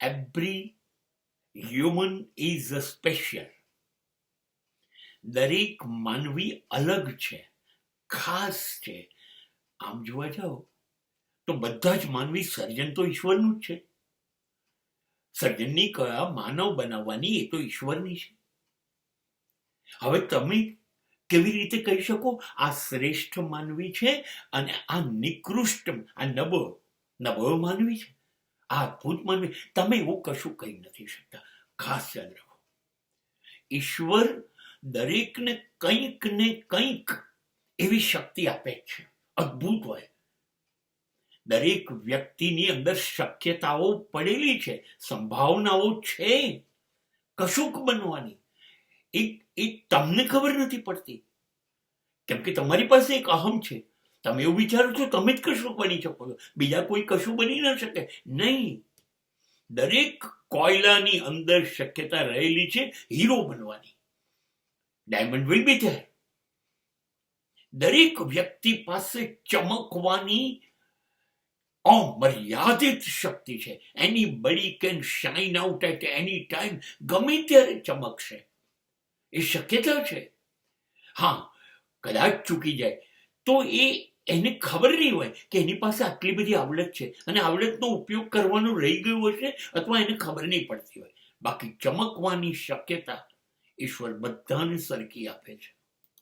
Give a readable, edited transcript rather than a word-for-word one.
Every human is special. દરેક માનવી અલગ છે, ખાસ છે. આમ જોવા જાઓ તો બધા જ માનવી સર્જન તો ઈશ્વરનું જ છે. સર્જનની કળા માનવ બનાવવાની એ તો ઈશ્વરની છે. હવે તમે કેવી રીતે કહી શકો આ શ્રેષ્ઠ માનવી છે અને આ નિકૃષ્ટ, આ નબળો માનવી છે, આ અદભુત માનવી? તમે એવું કશું કહી નથી શકતા. ખાસ યાદ રાખો, ઈશ્વર દરેકને કંઈક ને કંઈક એવી શક્તિ આપે છે અદભુત હોય. દરેક વ્યક્તિની અંદર શક્યતાઓ પડેલી છે, સંભાવનાઓ છે કશુંક બનવાની. એ તમને ખબર નથી પડતી, કેમ કે તમારી પાસે એક અહમ છે. તમે એવું વિચારો છો તમે જ કશું બની શકો છો, બીજા કોઈ કશું બની ના શકે. નહીં, દરેક કોયલાની અંદર શક્યતા રહેલી છે હીરો બનવાની. Diamond will be there. દરેક વ્યક્તિ પાસે ચમકવાની અમર્યાદિત શક્તિ છે. Anybody can shine out at any time. ગમે ત્યારે ચમકશે, એ શક્યતા છે. હા, કદાચ ચૂકી જાય તો એને ખબર નહીં હોય કે એની પાસે આટલી બધી આવડત છે અને આવડતનો ઉપયોગ કરવાનો રહી ગયું હશે, અથવા એને ખબર નહીં પડતી હોય. બાકી ચમકવાની શક્યતા ઈશ્વર બધાને સરખી આપે છે.